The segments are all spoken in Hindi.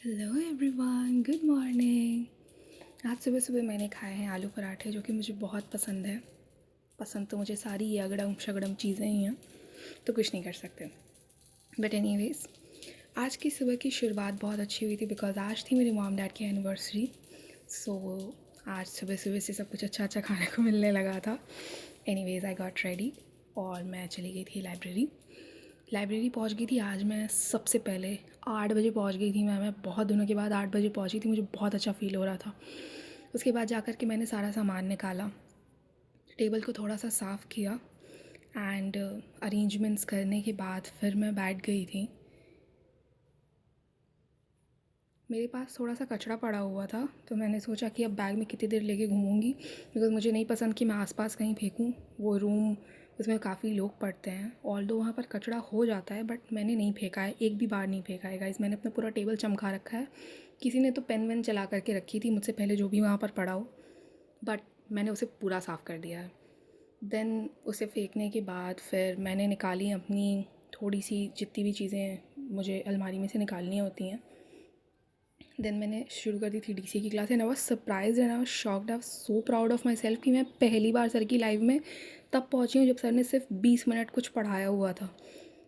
Hello everyone, good morning. आज सुबह सुबह मैंने खाए हैं आलू पराठे, जो कि मुझे बहुत पसंद है। पसंद तो मुझे सारी ये अगड़म शगड़म चीज़ें ही हैं, तो कुछ नहीं कर सकते। बट एनीवेज, आज की सुबह की शुरुआत बहुत अच्छी हुई थी बिकॉज आज थी मेरे मॉम डैड की एनिवर्सरी। सो आज सुबह सुबह से सब कुछ अच्छा अच्छा खाने को मिलने लगा था। एनीवेज, आई गॉट रेडी और मैं चली गई थी लाइब्रेरी पहुंच गई थी। आज मैं सबसे पहले 8 बजे पहुंच गई थी। मैं बहुत दिनों के बाद 8 बजे पहुंची थी। मुझे बहुत अच्छा फील हो रहा था। उसके बाद जा कर के मैंने सारा सामान निकाला, टेबल को थोड़ा सा साफ़ किया एंड अरेंजमेंट्स करने के बाद फिर मैं बैठ गई थी। मेरे पास थोड़ा सा कचरा पड़ा हुआ था, तो मैंने सोचा कि अब बैग में कितनी देर लेके घूमूंगी, बिकॉज़ मुझे नहीं पसंद कि मैं आसपास कहीं फेंकूं। वो रूम, उसमें काफ़ी लोग पढ़ते हैं। ऑल्दो वहाँ पर कचरा हो जाता है, बट मैंने नहीं फेंका है, एक भी बार नहीं फेंका है गाइस। मैंने अपना पूरा टेबल चमका रखा है। किसी ने तो पेन वेन चला करके रखी थी मुझसे पहले, जो भी वहाँ पर पड़ा हो, बट मैंने उसे पूरा साफ़ कर दिया है। देन उसे फेंकने के बाद फिर मैंने निकाली अपनी थोड़ी सी जितनी भी चीज़ें मुझे अलमारी में से निकालनी होती हैं। देन मैंने शुरू कर दी थी डीसी की class and I was surprised and I was shocked. I was so proud of my self कि मैं पहली बार सर की लाइव में तब पहुंची हूँ जब सर ने सिर्फ 20 मिनट कुछ पढ़ाया हुआ था।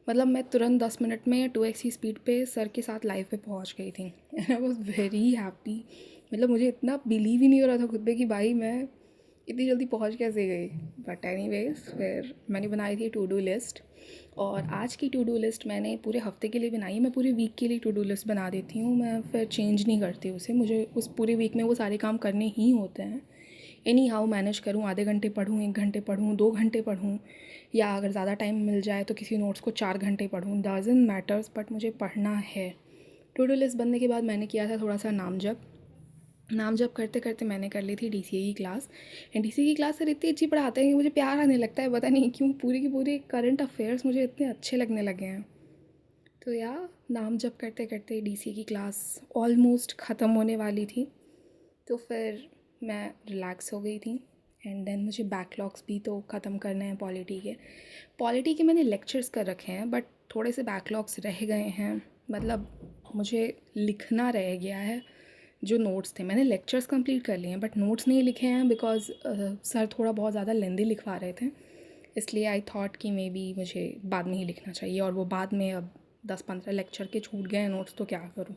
मतलब मैं तुरंत 10 मिनट में 2x की स्पीड पे सर के साथ लाइव पे पहुंच गई थी and I was very happy. मतलब मुझे इतना बिलीव ही नहीं हो रहा था खुद पे कि भाई मैं इतनी जल्दी पहुंच कैसे गई। बट एनीवेज, फिर मैंने बनाई थी टू डू लिस्ट, और आज की टू डू लिस्ट मैंने पूरे हफ्ते के लिए बनाई है। मैं पूरे वीक के लिए टू डू लिस्ट बना देती हूँ, मैं फिर चेंज नहीं करती उसे। मुझे उस पूरे वीक में वो सारे काम करने ही होते हैं। एनी हाउ मैनेज करूँ, आधे घंटे पढूँ, 1 घंटे पढूँ, 2 घंटे पढूँ, या अगर ज़्यादा टाइम मिल जाए तो किसी नोट्स को 4 घंटे पढूँ, डजंट मैटर्स, बट मुझे पढ़ना है। टू डू लिस्ट बनने के बाद मैंने किया था थोड़ा सा नाम जप करते करते मैंने कर ली थी डीसीए की क्लास। एंड डीसीए की क्लास सर इतनी अच्छी पढ़ाते हैं कि मुझे प्यार आने लगता है। पता नहीं क्यों पूरी की पूरी करंट अफेयर्स मुझे इतने अच्छे लगने लगे हैं। तो नाम जप करते करते डीसीए की क्लास ऑलमोस्ट ख़त्म होने वाली थी, तो फिर मैं रिलैक्स हो गई थी। एंड देन मुझे बैकलॉग्स भी तो ख़त्म करने हैं पॉलिटी के मैंने लेक्चर्स कर रखे हैं, बट थोड़े से बैकलॉग्स रह गए हैं। मतलब मुझे लिखना रह गया है। जो नोट्स थे मैंने लेक्चर्स कंप्लीट कर लिए हैं, बट नोट्स नहीं लिखे हैं बिकॉज सर थोड़ा बहुत ज़्यादा लेंदी लिखवा रहे थे। इसलिए आई थॉट कि मे बी मुझे बाद में ही लिखना चाहिए, और वो बाद में अब 10-15 लेक्चर के छूट गए हैं नोट्स, तो क्या करूँ।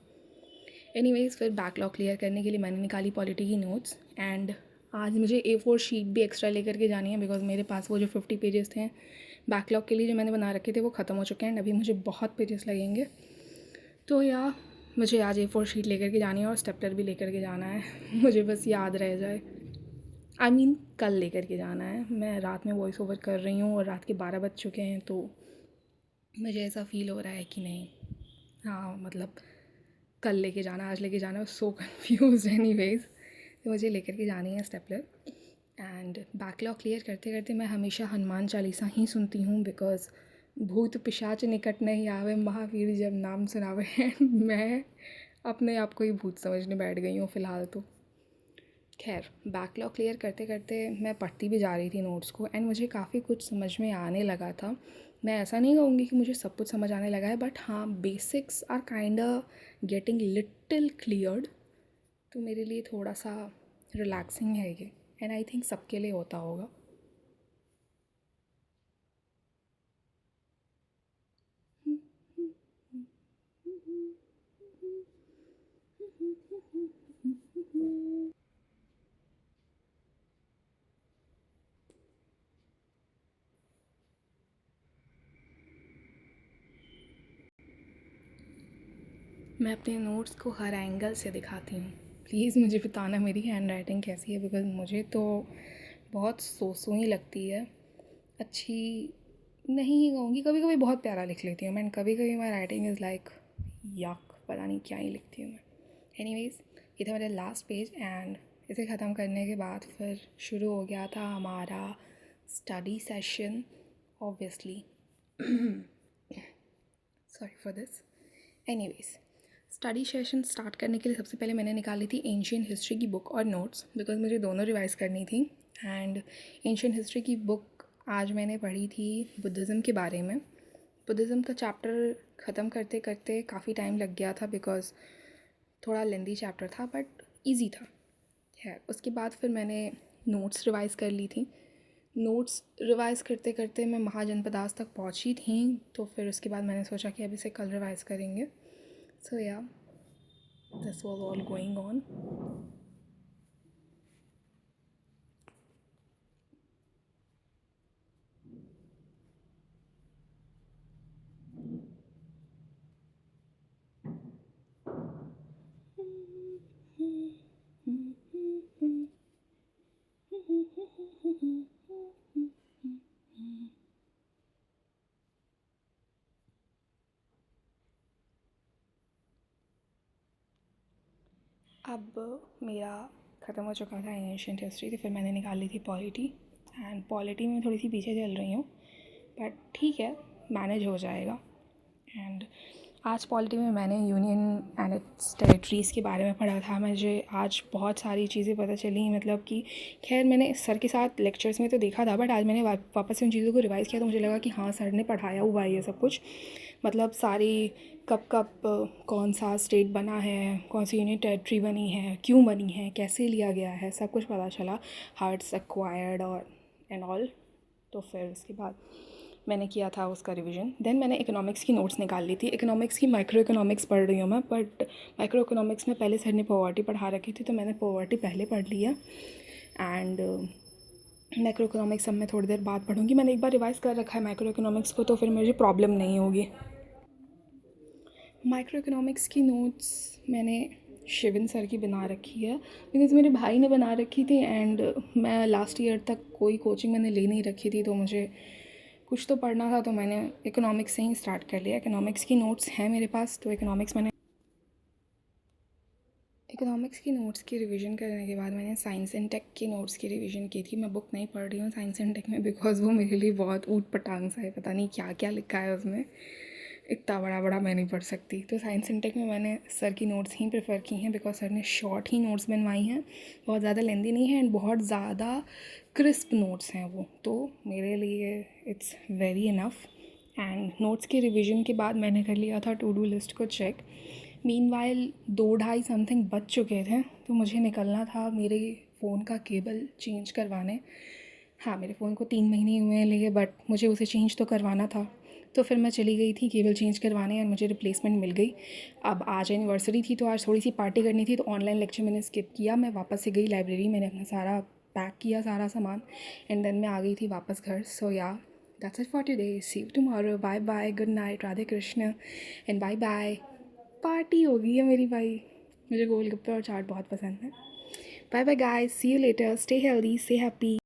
एनीवेज, फिर बैकलॉग क्लियर करने के लिए मैंने निकाली पॉलिटी की नोट्स। एंड आज मुझे A4 शीट भी एक्स्ट्रा लेकर के जानी है, बिकॉज मेरे पास वो जो 50 पेजेस थे बैकलॉग के लिए जो मैंने बना रखे थे वो ख़त्म हो चुके हैं एंड अभी मुझे बहुत पेजेस लगेंगे। तो मुझे आज A4 शीट लेकर के जानी है और स्टेपलर भी लेकर के जाना है। मुझे बस याद रह जाए, आई मीन कल लेकर के जाना है। मैं रात में वॉइस ओवर कर रही हूँ और रात के 12 बज चुके हैं, तो मुझे ऐसा फ़ील हो रहा है कि नहीं, हाँ मतलब कल लेके जाना, आज लेके जाना। सो कन्फ्यूज एनीवेज, तो मुझे लेकर के जानी है स्टेपलर। एंड बैकलॉग क्लियर करते करते मैं हमेशा हनुमान चालीसा ही सुनती हूँ, बिकॉज भूत पिशाच निकट नहीं आवे, महावीर जब नाम सुनावे। मैं अपने आप को ही भूत समझने बैठ गई हूँ फ़िलहाल तो। खैर, बैकलॉग क्लियर करते करते मैं पढ़ती भी जा रही थी नोट्स को, एंड मुझे काफ़ी कुछ समझ में आने लगा था। मैं ऐसा नहीं कहूँगी कि मुझे सब कुछ समझ आने लगा है, बट हाँ, basics are kind getting little cleared. तो मेरे लिए थोड़ा सा रिलैक्सिंग है ये, एंड आई थिंक सबके लिए होता होगा। मैं अपने नोट्स को हर एंगल से दिखाती हूँ। प्लीज़ मुझे बताना मेरी हैंड राइटिंग कैसी है, बिकॉज मुझे तो बहुत सो ही लगती है। अच्छी नहीं ही कहूँगी, कभी कभी बहुत प्यारा लिख लेती हूँ मैं, कभी कभी माई राइटिंग इज़ लाइक यक, पता नहीं क्या ही लिखती हूँ मैं। एनीवेज, ये था मेरा लास्ट पेज, एंड इसे ख़त्म करने के बाद फिर शुरू हो गया था हमारा study session. Obviously, sorry for this. Anyways, study session start करने के लिए सबसे पहले मैंने निकाली थी एंशियंट हिस्ट्री की बुक और नोट्स, बिकॉज मुझे दोनों रिवाइज़ करनी थी। एंड एंशियंट हिस्ट्री की बुक आज मैंने पढ़ी थी बुद्धिज़्म के बारे में। बुद्धिज़्म का चैप्टर ख़त्म करते करते काफ़ी टाइम लग गया था, बिकॉज थोड़ा लेंदी चैप्टर था बट ईजी था। खैर उसके बाद फिर मैंने नोट्स रिवाइज़ कर ली थी। नोट्स रिवाइज़ करते करते मैं महाजनपदास तक पहुंची थी, तो फिर उसके बाद मैंने सोचा कि अब इसे कल रिवाइज़ करेंगे। सो या this was all going on. अब मेरा ख़त्म हो चुका था एंशिएंट हिस्ट्री, तो फिर मैंने निकाल ली थी पॉलिटी। एंड पॉलिटी में थोड़ी सी पीछे चल रही हूँ बट ठीक है, मैनेज हो जाएगा। एंड आज पॉलिटी में मैंने यूनियन एंड इट्स टेरिटरीज़ के बारे में पढ़ा था। मुझे आज बहुत सारी चीज़ें पता चली, मतलब कि खैर मैंने सर के साथ लेक्चर्स में तो देखा था बट आज मैंने वापस से उन चीज़ों को रिवाइज़ किया तो मुझे लगा कि हाँ सर ने पढ़ाया हुआ है ये सब कुछ। मतलब सारी कब कब कौन सा स्टेट बना है, कौन सी यूनियन टेरिटरी बनी है, क्यों बनी है, कैसे लिया गया है, सब कुछ पता चला, हाउ इट्स एक्वायर्ड और एंड ऑल। तो फिर उसके बाद मैंने किया था उसका रिवीजन। देन मैंने इकोनॉमिक्स की नोट्स निकाल ली थी। इकोनॉमिक्स की माइक्रो इकोनॉमिक्स पढ़ रही हूँ मैं, बट माइक्रो इकोनॉमिक्स में पहले सर ने पॉवर्टी पढ़ा रखी थी तो मैंने पॉवर्टी पहले पढ़ लिया। एंड माइक्रो इकोनॉमिक्स अब मैं थोड़ी देर बाद पढ़ूँगी। मैंने एक बार रिवाइज़ कर रखा है माइक्रो इकोनॉमिक्स को, तो फिर मुझे प्रॉब्लम नहीं होगी। माइक्रो इकोनॉमिक्स की नोट्स मैंने शिवन सर की बना रखी है बिकॉज़ मेरे भाई ने बना रखी थी। एंड मैं लास्ट ईयर तक कोई कोचिंग मैंने ले नहीं रखी थी, तो मुझे कुछ तो पढ़ना था, तो मैंने इकोनॉमिक्स से ही स्टार्ट कर लिया। इकोनॉमिक्स की नोट्स हैं मेरे पास, तो इकोनॉमिक्स की नोट्स की रिवीजन करने के बाद मैंने साइंस एंड टेक की नोट्स की रिवीजन की थी। मैं बुक नहीं पढ़ रही हूँ साइंस एंड टेक में बिकॉज़ वो मेरे लिए बहुत ऊट पटांग सा है, पता नहीं क्या क्या लिखा है उसमें, इतना बड़ा बड़ा मैं नहीं पढ़ सकती। तो साइंस एंड टेक में मैंने सर की नोट्स ही प्रेफर की हैं बिकॉज सर ने शॉर्ट ही नोट्स बनवाई हैं, बहुत ज़्यादा लेंदी नहीं है एंड बहुत ज़्यादा क्रिस्प नोट्स हैं वो, तो मेरे लिए it's very enough. And notes के रिवीजन के बाद मैंने कर लिया था टू डू लिस्ट को चेक। मीनवाइल 2 ढाई समथिंग बज चुके थे, तो मुझे निकलना था मेरे फ़ोन का केबल चेंज करवाने। हाँ, मेरे फ़ोन को 3 महीने हुए हैं लिए, बट मुझे उसे चेंज तो करवाना था, तो फिर मैं चली गई थी केबल चेंज करवाने एंड मुझे रिप्लेसमेंट मिल गई। अब आज एनिवर्सरी थी तो आज थोड़ी सी पार्टी करनी थी, तो ऑनलाइन लेक्चर मैंने स्किप किया। मैं वापस से गई लाइब्रेरी, मैंने अपना सारा पैक किया, सारा सामान, एंड देन मैं आ गई थी वापस घर। सो या that's it for today, see you tomorrow, bye bye, good night, Radhe Krishna and bye bye. Party हो गई है मेरी भाई, मुझे गोलगप्पे और चाट बहुत पसंद है। Bye bye guys, see you later, stay healthy, stay happy.